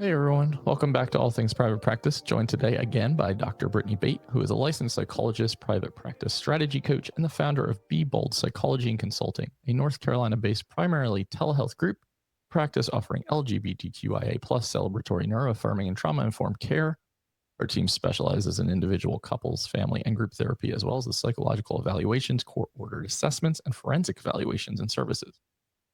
Hey everyone, welcome back to All Things Private Practice, joined today again by Dr. Brittany Bate, who is a licensed psychologist, private practice strategy coach, and the founder of Be Bold Psychology and Consulting, a North Carolina-based primarily telehealth group practice offering LGBTQIA+ celebratory neuroaffirming and trauma-informed care. Our team specializes in individual, couples, family, and group therapy, as well as the psychological evaluations, court-ordered assessments, and forensic evaluations and services.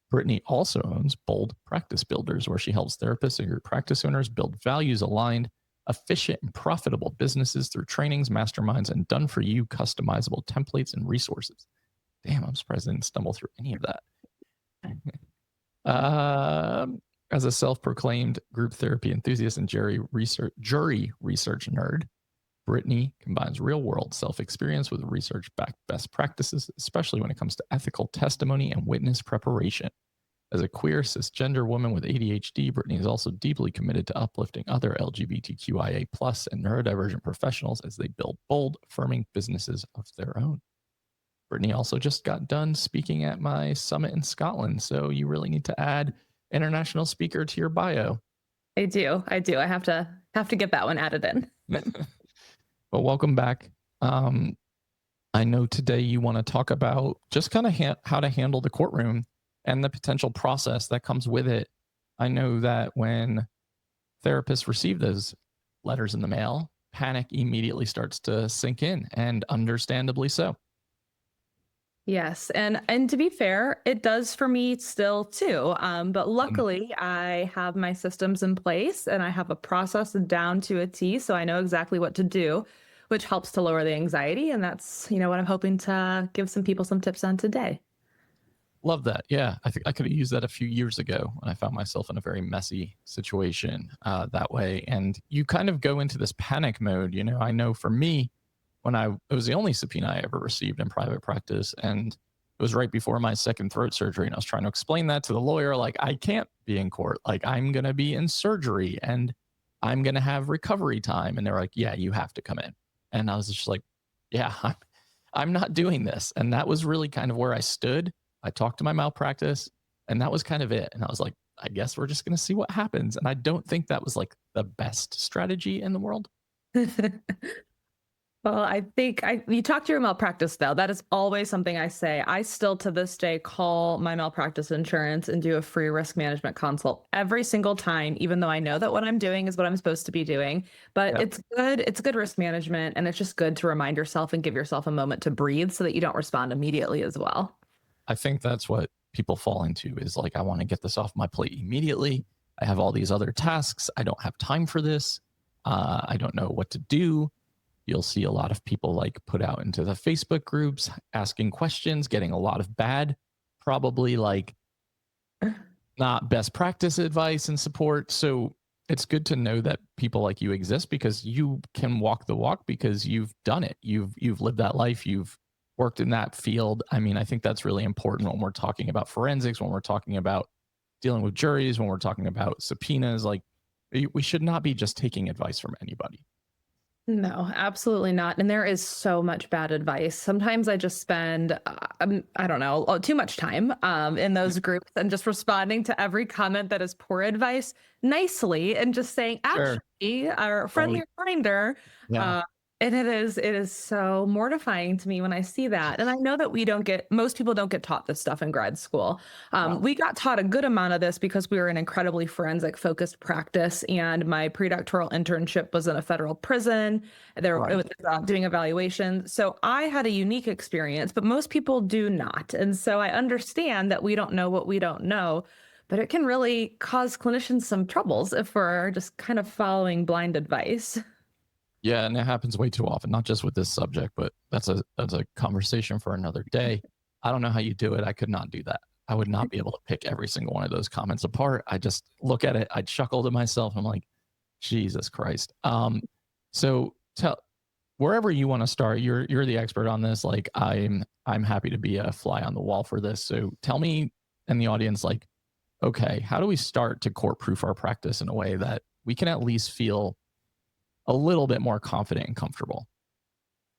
Brittany also owns Bold Practice Builders, where she helps therapists and group practice owners build values-aligned, efficient, and profitable businesses through trainings, masterminds, and done-for-you customizable templates and resources. Damn, I'm surprised I didn't stumble through any of that. As a self-proclaimed group therapy enthusiast and jury research nerd, Brittany combines real-world self-experience with research-backed best practices, especially when it comes to ethical testimony and witness preparation. As a queer, cisgender woman with ADHD, Brittany is also deeply committed to uplifting other LGBTQIA+ and neurodivergent professionals as they build bold, affirming businesses of their own. Brittany also just got done speaking at my summit in Scotland, so you really need to add international speaker to your bio. I do. I have to get that one added in. Well, welcome back. I know today you want to talk about just kind of how to handle the courtroom and the potential process that comes with it. I know that when therapists receive those letters in the mail, panic immediately starts to sink in, and understandably so. Yes, and to be fair, it does for me still too. But luckily, I have my systems in place and I have a process down to a T, so I know exactly what to do, which helps to lower the anxiety. And that's what I'm hoping to give some people some tips on today. Love that. Yeah, I think I could have used that a few years ago when I found myself in a very messy situation that way. And you kind of go into this panic mode. I know for me, it was the only subpoena I ever received in private practice, and it was right before my second throat surgery, and I was trying to explain that to the lawyer, like, I can't be in court, like, I'm going to be in surgery and I'm going to have recovery time. And they're like, yeah, you have to come in. And I was just like, yeah, I'm not doing this. And that was really kind of where I stood. I talked to my malpractice, and that was kind of it. And I was like, I guess we're just going to see what happens. And I don't think that was like the best strategy in the world. Well, I think you talk to your malpractice though. That is always something I say. I still to this day call my malpractice insurance and do a free risk management consult every single time, even though I know that what I'm doing is what I'm supposed to be doing. But Yep. it's good. It's good risk management, and it's just good to remind yourself and give yourself a moment to breathe so that you don't respond immediately as well. I think that's what people fall into, is like, I want to get this off my plate immediately. I have all these other tasks. I don't have time for this. I don't know what to do. You'll see a lot of people like put out into the Facebook groups, asking questions, getting a lot of bad, probably like not best practice advice and support. So it's good to know that people like you exist, because you can walk the walk, because you've done it. You've lived that life. You've worked in that field. I mean, I think that's really important when we're talking about forensics, when we're talking about dealing with juries, when we're talking about subpoenas. Like, we should not be just taking advice from anybody. No, absolutely not. And there is so much bad advice. Sometimes I just spend, I don't know, too much time in those groups and just responding to every comment that is poor advice nicely and just saying, Sure. actually, our friendly reminder. Yeah. And it is so mortifying to me when I see that. And I know that most people don't get taught this stuff in grad school. Wow. We got taught a good amount of this because we were an incredibly forensic focused practice. And my predoctoral internship was in a federal prison. It was doing evaluation. So I had a unique experience, but most people do not. And so I understand that we don't know what we don't know, but it can really cause clinicians some troubles if we're just kind of following blind advice. Yeah, and it happens way too often, not just with this subject, but that's a conversation for another day. I don't know how you do it. I could not do that. I would not be able to pick every single one of those comments apart. I just look at it, I chuckle to myself. I'm like, Jesus Christ. So tell wherever you want to start. You're the expert on this. Like, I'm happy to be a fly on the wall for this. So tell me and the audience, like, okay, how do we start to court proof our practice in a way that we can at least feel a little bit more confident and comfortable?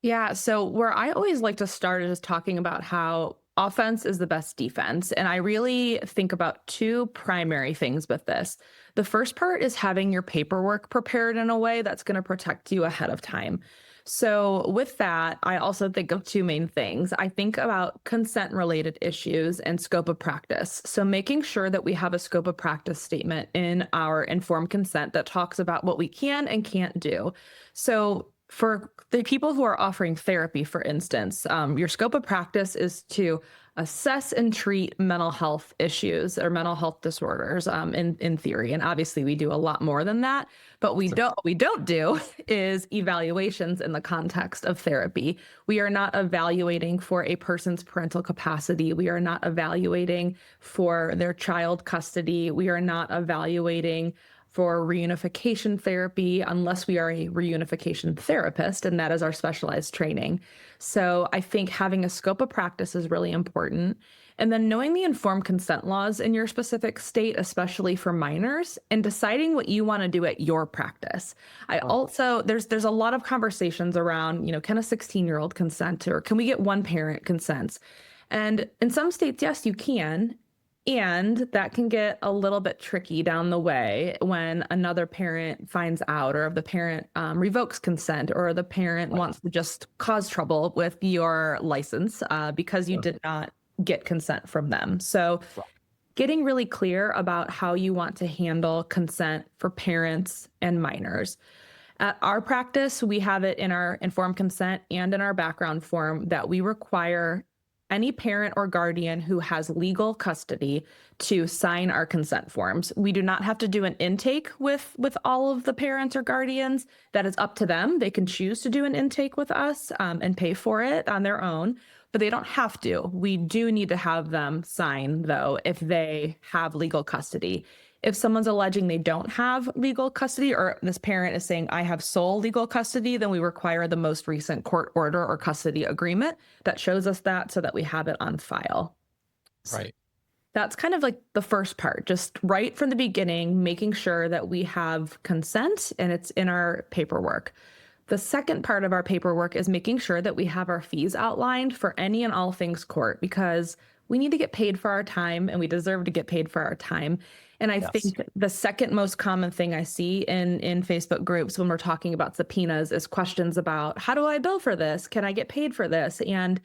Yeah. So where I always like to start is talking about how offense is the best defense. And I really think about two primary things with this. The first part is having your paperwork prepared in a way that's going to protect you ahead of time. So, with that, I also think of two main things. I think about consent related issues and scope of practice. So, making sure that we have a scope of practice statement in our informed consent that talks about what we can and can't do. So, for the people who are offering therapy, for instance, your scope of practice is to assess and treat mental health issues or mental health disorders in theory. And obviously we do a lot more than that, but what we don't do is evaluations in the context of therapy. We are not evaluating for a person's parental capacity. We are not evaluating for their child custody. We are not evaluating for reunification therapy unless we are a reunification therapist, and that is our specialized training. So I think having a scope of practice is really important. And then knowing the informed consent laws in your specific state, especially for minors, and deciding what you want to do at your practice. I also, there's a lot of conversations around, can a 16-year-old consent, or can we get one parent consents? And in some states, yes, you can. And that can get a little bit tricky down the way when another parent finds out, or if the parent revokes consent, or the parent wants to just cause trouble with your license because you did not get consent from them. So getting really clear about how you want to handle consent for parents and minors. At our practice, we have it in our informed consent and in our background form that we require any parent or guardian who has legal custody to sign our consent forms. We do not have to do an intake with all of the parents or guardians. That is up to them. They can choose to do an intake with us and pay for it on their own, but they don't have to. We do need to have them sign, though, if they have legal custody. If someone's alleging they don't have legal custody, or this parent is saying, I have sole legal custody, then we require the most recent court order or custody agreement that shows us that, so that we have it on file. Right. That's kind of like the first part, just right from the beginning, making sure that we have consent and it's in our paperwork. The second part of our paperwork is making sure that we have our fees outlined for any and all things court, because we need to get paid for our time and we deserve to get paid for our time. And I think the second most common thing I see in Facebook groups when we're talking about subpoenas is questions about, how do I bill for this? Can I get paid for this? And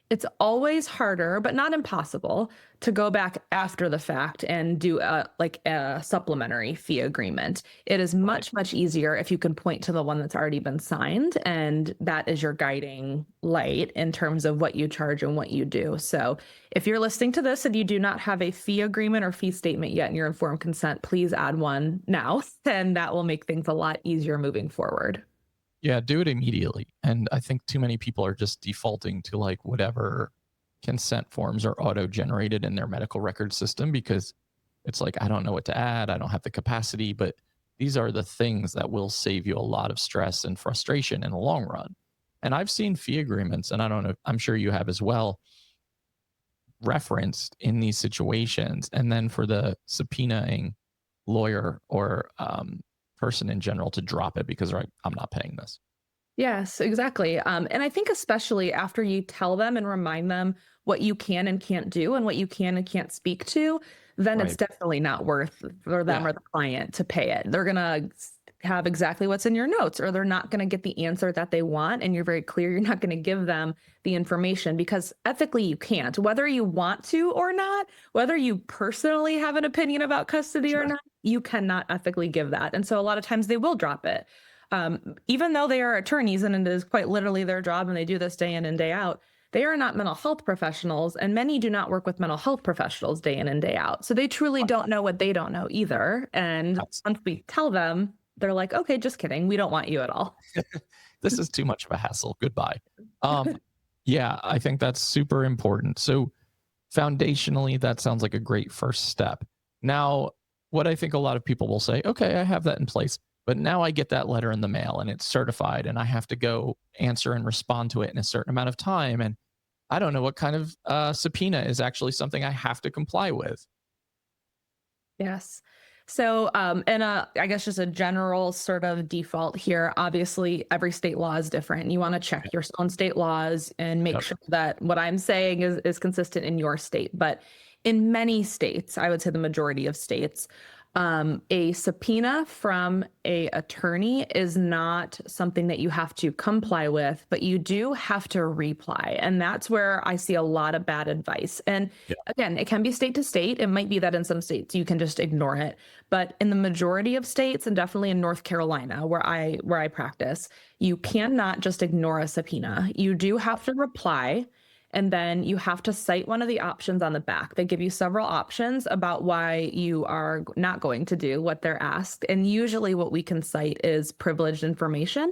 it's always harder, but not impossible, to go back after the fact and do a supplementary fee agreement. It is much, much easier if you can point to the one that's already been signed, and that is your guiding light in terms of what you charge and what you do. So if you're listening to this and you do not have a fee agreement or fee statement yet in your informed consent, please add one now, and that will make things a lot easier moving forward. Yeah, do it immediately. And I think too many people are just defaulting to like whatever consent forms are auto-generated in their medical record system, because it's like, I don't know what to add. I don't have the capacity, but these are the things that will save you a lot of stress and frustration in the long run. And I've seen fee agreements, and I don't know, I'm sure you have as well, referenced in these situations. And then for the subpoenaing lawyer or person in general to drop it because they're like, I'm not paying this. Yes, exactly. And I think especially after you tell them and remind them what you can and can't do and what you can and can't speak to, then it's definitely not worth for them or the client to pay it. They're going to have exactly what's in your notes, or they're not going to get the answer that they want. And you're very clear, you're not going to give them the information, because ethically you can't, whether you want to or not, whether you personally have an opinion about custody or not, you cannot ethically give that. And so a lot of times they will drop it. Even though they are attorneys and it is quite literally their job and they do this day in and day out, they are not mental health professionals, and many do not work with mental health professionals day in and day out. So they truly don't know what they don't know either. And once we tell them, they're like, okay, just kidding. We don't want you at all. This is too much of a hassle. Goodbye. Yeah, I think that's super important. So foundationally, that sounds like a great first step. Now, what I think a lot of people will say, okay, I have that in place, but now I get that letter in the mail and it's certified and I have to go answer and respond to it in a certain amount of time. And I don't know what kind of subpoena is actually something I have to comply with. Yes. I guess just a general sort of default here, obviously every state law is different. You want to check your own state laws and make Yep. sure that what I'm saying is consistent in your state. But in many states, I would say the majority of states, a subpoena from a attorney is not something that you have to comply with, but you do have to reply. And that's where I see a lot of bad advice. And Yeah. again, it can be state to state. It might be that in some states you can just ignore it. But in the majority of states, and definitely in North Carolina, where I practice, you cannot just ignore a subpoena. You do have to reply. And then you have to cite one of the options on the back. They give you several options about why you are not going to do what they're asked. And usually what we can cite is privileged information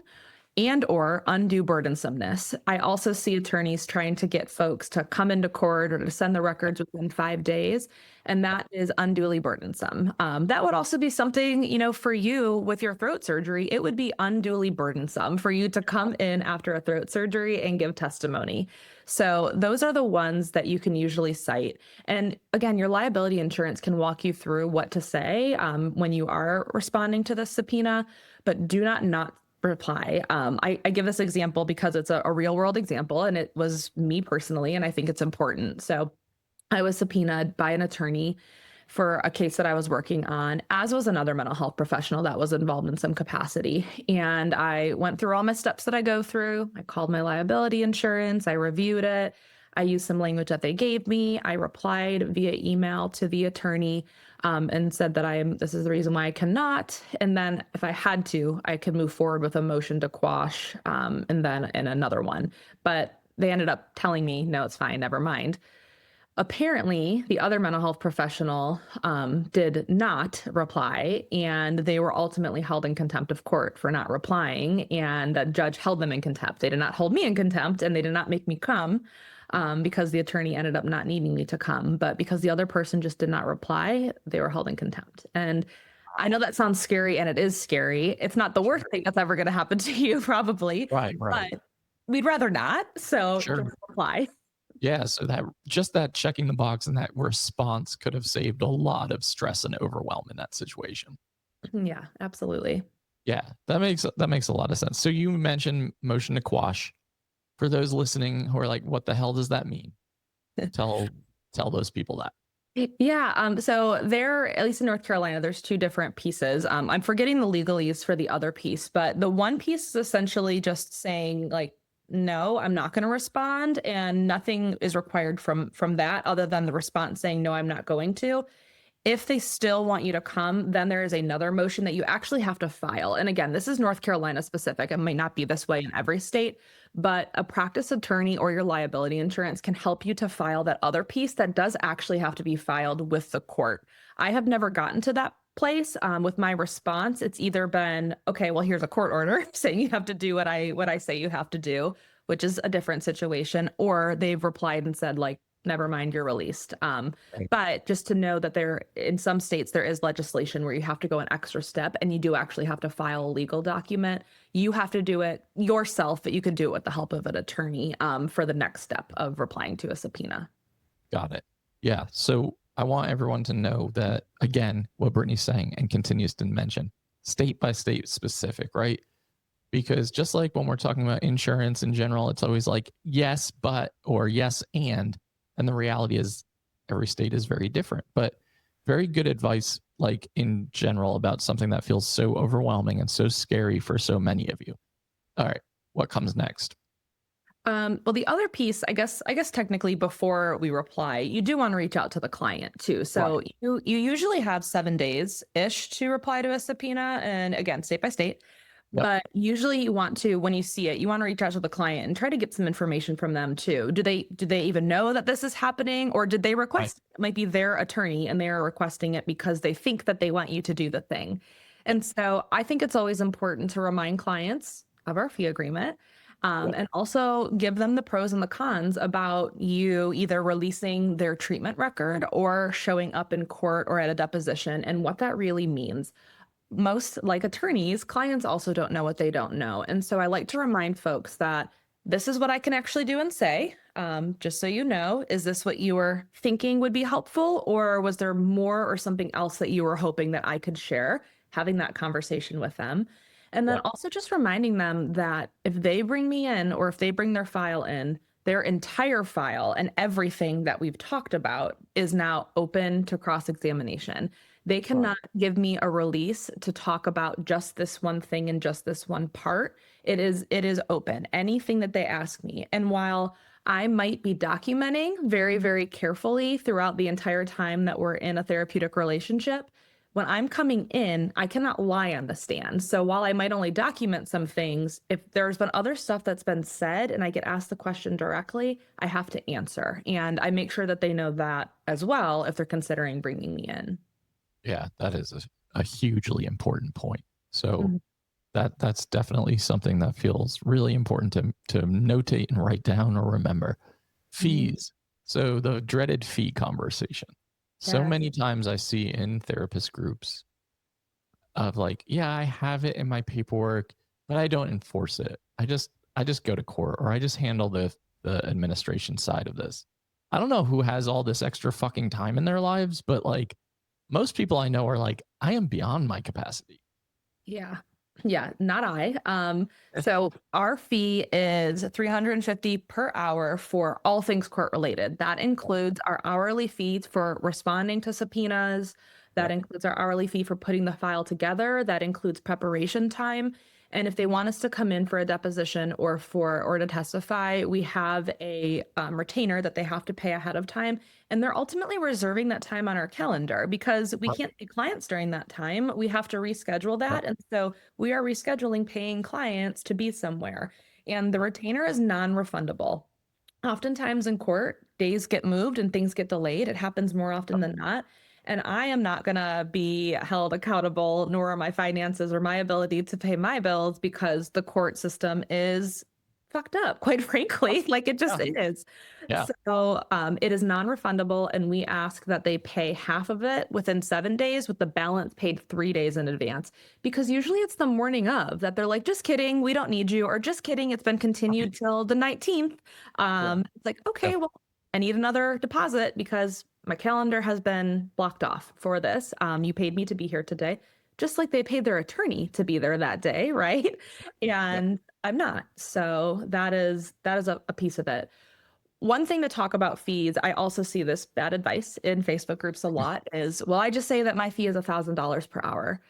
and or undue burdensomeness. I also see attorneys trying to get folks to come into court or to send the records within 5 days, and that is unduly burdensome. That would also be something, for you with your throat surgery, it would be unduly burdensome for you to come in after a throat surgery and give testimony. So those are the ones that you can usually cite. And again, your liability insurance can walk you through what to say when you are responding to the subpoena, but do not reply. I give this example because it's a real world example and it was me personally, and I think it's important. So I was subpoenaed by an attorney for a case that I was working on, as was another mental health professional that was involved in some capacity. And I went through all my steps that I go through. I called my liability insurance. I reviewed it. I used some language that they gave me. I replied via email to the attorney and said that this is the reason why I cannot. And then if I had to, I could move forward with a motion to quash and then another one. But they ended up telling me, no, it's fine, never mind. Apparently, the other mental health professional did not reply, and they were ultimately held in contempt of court for not replying, and a judge held them in contempt. They did not hold me in contempt, and they did not make me come because the attorney ended up not needing me to come. But because the other person just did not reply, they were held in contempt. And I know that sounds scary, and it is scary. It's not the worst thing that's ever going to happen to you, probably. Right. But we'd rather not. So Sure. just reply. Yeah, so that checking the box and that response could have saved a lot of stress and overwhelm in that situation. Yeah, absolutely. Yeah, that makes a lot of sense. So you mentioned motion to quash. For those listening who are like, what the hell does that mean? Tell those people that. Yeah. So there, at least in North Carolina, there's two different pieces. I'm forgetting the legalese for the other piece, but the one piece is essentially just saying like, no, I'm not going to respond, and nothing is required from that other than the response saying, no, I'm not going to. If they still want you to come, then there is another motion that you actually have to file. And again, this is North Carolina specific. It might not be this way in every state, but a practice attorney or your liability insurance can help you to file that other piece that does actually have to be filed with the court. I have never gotten to that place with my response. It's either been, okay, well, here's a court order saying you have to do what I say you have to do, which is a different situation, or they've replied and said like, never mind, you're released. But just to know that in some states, there is legislation where you have to go an extra step and you do actually have to file a legal document. You have to do it yourself, but you can do it with the help of an attorney for the next step of replying to a subpoena. Got it. Yeah. So I want everyone to know that, again, what Brittany's saying and continues to mention, state by state specific, right? Because just like when we're talking about insurance in general, it's always like, yes, but, or yes, and the reality is every state is very different, but very good advice, like in general, about something that feels so overwhelming and so scary for so many of you. All right. What comes next? Well, the other piece, I guess technically before we reply, you do want to reach out to the client too. So Right. you usually have 7 days-ish to reply to a subpoena, and again, state by state. Yep. But usually you want to, when you see it, you want to reach out to the client and try to get some information from them too. Do they even know that this is happening, or did they request it? It might be their attorney and they are requesting it because they think that they want you to do the thing. And so I think it's always important to remind clients of our fee agreement. And also give them the pros and the cons about you either releasing their treatment record or showing up in court or at a deposition and what that really means. Most, like attorneys, clients also don't know what they don't know. And so I like to remind folks that this is what I can actually do and say. Just so you know, is this what you were thinking would be helpful, or was there more or something else that you were hoping that I could share? Having that conversation with them. And then Yep. also just reminding them that if they bring me in or if they bring their file in, their entire file and everything that we've talked about is now open to cross-examination. They cannot give me a release to talk about just this one thing and just this one part. It is open. Anything that they ask me. And while I might be documenting very, very carefully throughout the entire time that we're in a therapeutic relationship, when I'm coming in, I cannot lie on the stand. So while I might only document some things, if there's been other stuff that's been said and I get asked the question directly, I have to answer. And I make sure that they know that as well if they're considering bringing me in. Yeah, that is a hugely important point. So Mhm. that's definitely something that feels really important to notate and write down or remember. Mhm. Fees. So the dreaded fee conversation. So Yes. many times I see in therapist groups of like, yeah, I have it in my paperwork, but I don't enforce it. I just go to court or I just handle the administration side of this. I don't know who has all this extra fucking time in their lives, but like most people I know are like, I am beyond my capacity. Yeah. Yeah, not I. So our fee is 350 per hour for all things court related. That includes our hourly fees for responding to subpoenas. That Yep. includes our hourly fee for putting the file together. That includes preparation time. And if they want us to come in for a deposition or to testify, we have a retainer that they have to pay ahead of time. And they're ultimately reserving that time on our calendar because we Right. can't see clients during that time. We have to reschedule Yep. that. And so we are rescheduling paying clients to be somewhere. And the retainer is non-refundable. Oftentimes in court, days get moved and things get delayed. It happens more often than not. And I am not going to be held accountable, nor are my finances or my ability to pay my bills because the court system is fucked up, quite frankly. Like it just Yeah. is. Yeah. So it is non-refundable, and we ask that they pay half of it within 7 days, with the balance paid 3 days in advance. Because usually it's the morning of that they're like, just kidding, we don't need you, or just kidding, it's been continued till the 19th. Yeah. It's like, Yeah. okay, well, I need another deposit because my calendar has been blocked off for this. You paid me to be here today, just like they paid their attorney to be there that day, right? Yeah. And I'm not. So that is a piece of it. One thing to talk about fees, I also see this bad advice in Facebook groups a lot is, well, I just say that my fee is $1,000 per hour.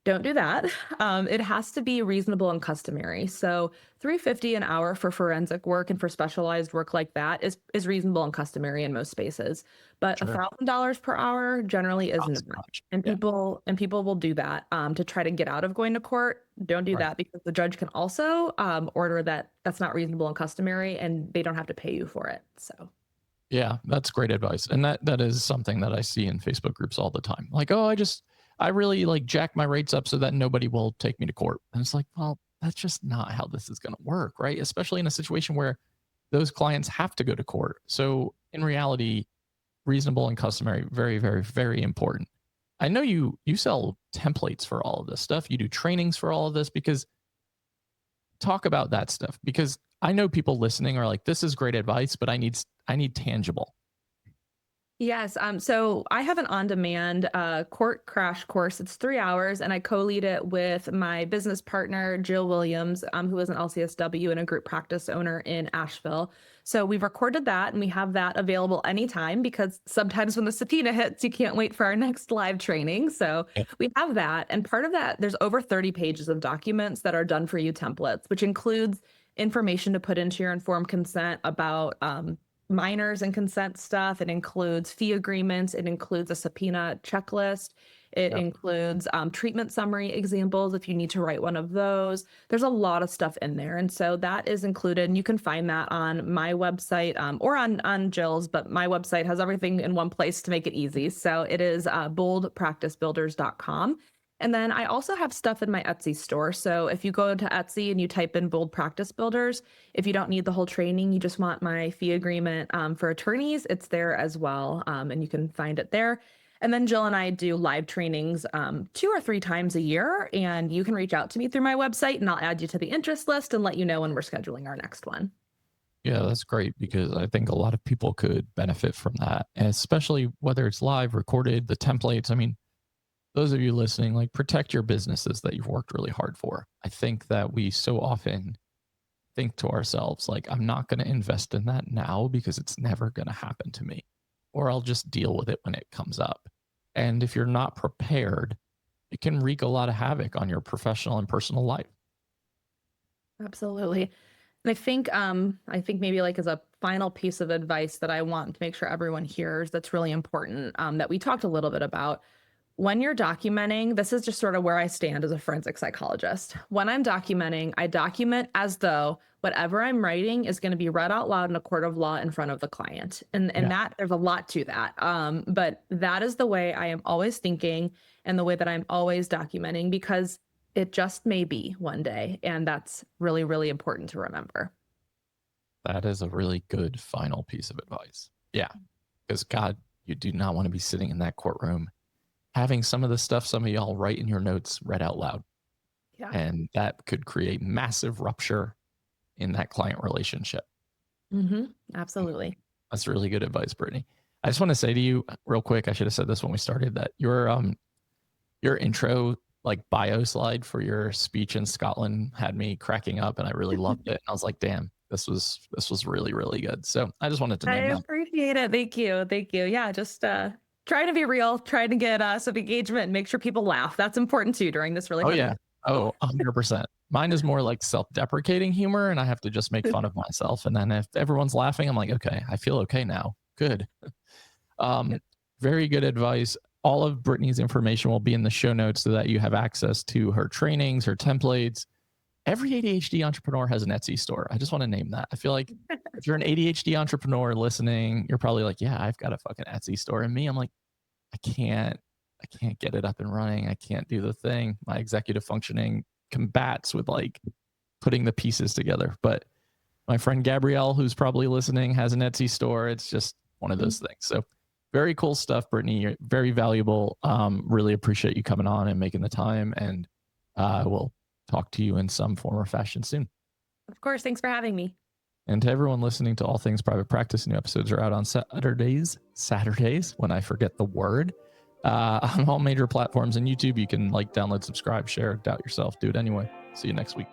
Don't do that. It has to be reasonable and customary. So 350 an hour for forensic work and for specialized work like that is reasonable and customary in most spaces. But Sure. $1,000 per hour generally is Not not. so much. And Yeah. people will do that to try to get out of going to court. Don't do Right. that because the judge can also order that that's not reasonable and customary, and they don't have to pay you for it. So. Yeah, that's great advice. And that is something that I see in Facebook groups all the time. Like, oh, I really like jack my rates up so that nobody will take me to court. And it's like, well, that's just not how this is going to work, right? Especially in a situation where those clients have to go to court. So in reality, reasonable and customary, very, very, very important. I know you sell templates for all of this stuff. You do trainings for all of this because talk about that stuff because I know people listening are like, this is great advice, but I need tangible. Yes. So I have an on-demand court crash course. It's 3 hours, and I co-lead it with my business partner, Jill Williams, who is an LCSW and a group practice owner in Asheville. So we've recorded that, and we have that available anytime because sometimes when the subpoena hits, you can't wait for our next live training. So Yeah. we have that. And part of that, there's over 30 pages of documents that are done for you templates, which includes information to put into your informed consent about minors and consent stuff. It includes fee agreements. It includes a subpoena checklist. It Yep. includes treatment summary examples if you need to write one of those. There's a lot of stuff in there. And so that is included. And you can find that on my website or on Jill's, but my website has everything in one place to make it easy. So it is boldpracticebuilders.com. And then I also have stuff in my Etsy store. So if you go to Etsy and you type in Bold Practice Builders, if you don't need the whole training, you just want my fee agreement for attorneys, it's there as well. And you can find it there. And then Jill and I do live trainings 2 or 3 times a year. And you can reach out to me through my website and I'll add you to the interest list and let you know when we're scheduling our next one. Yeah, that's great because I think a lot of people could benefit from that. And especially whether it's live, recorded, the templates. I mean, those of you listening, like protect your businesses that you've worked really hard for. I think that we so often think to ourselves, like, I'm not going to invest in that now because it's never going to happen to me, or I'll just deal with it when it comes up. And if you're not prepared, it can wreak a lot of havoc on your professional and personal life. Absolutely. And I think maybe like as a final piece of advice that I want to make sure everyone hears that's really important, that we talked a little bit about. When you're documenting, this is just sort of where I stand as a forensic psychologist. When I'm documenting, I document as though whatever I'm writing is going to be read out loud in a court of law in front of the client. And Yeah. that there's a lot to that. But that is the way I am always thinking and the way that I'm always documenting because it just may be one day. And that's really, really important to remember. That is a really good final piece of advice. Yeah. Because God, you do not want to be sitting in that courtroom having some of the stuff some of y'all write in your notes read out loud. Yeah. And that could create massive rupture in that client relationship. Absolutely. That's really good advice, Brittany. I just want to say to you real quick, I should have said this when we started, that your intro like bio slide for your speech in Scotland had me cracking up and I really loved it. I was like, damn, this was really, really good. So I just wanted to I name that. appreciate it. Thank you. Thank you. Yeah, just trying to be real, trying to get some engagement and make sure people laugh. That's important too during this really Oh hard yeah. Oh, 100%. Mine is more like self-deprecating humor and I have to just make fun of myself. And then if everyone's laughing, I'm like, okay, I feel okay now. Good. Very good advice. All of Brittany's information will be in the show notes so that you have access to her trainings, her templates. Every ADHD entrepreneur has an Etsy store. I just want to name that. I feel like if you're an ADHD entrepreneur listening, you're probably like, yeah, I've got a fucking Etsy store. And me, I'm like, I can't get it up and running. I can't do the thing. My executive functioning combats with like putting the pieces together. But my friend Gabrielle, who's probably listening, has an Etsy store. It's just one of those things. So very cool stuff, Brittany. You're very valuable. Really appreciate you coming on and making the time. And we'll talk to you in some form or fashion soon. Of course. Thanks for having me. And to everyone listening to All Things Private Practice, new episodes are out on Saturdays, when I forget the word, on all major platforms and YouTube. You can like, download, subscribe, share, doubt yourself, do it anyway. See you next week.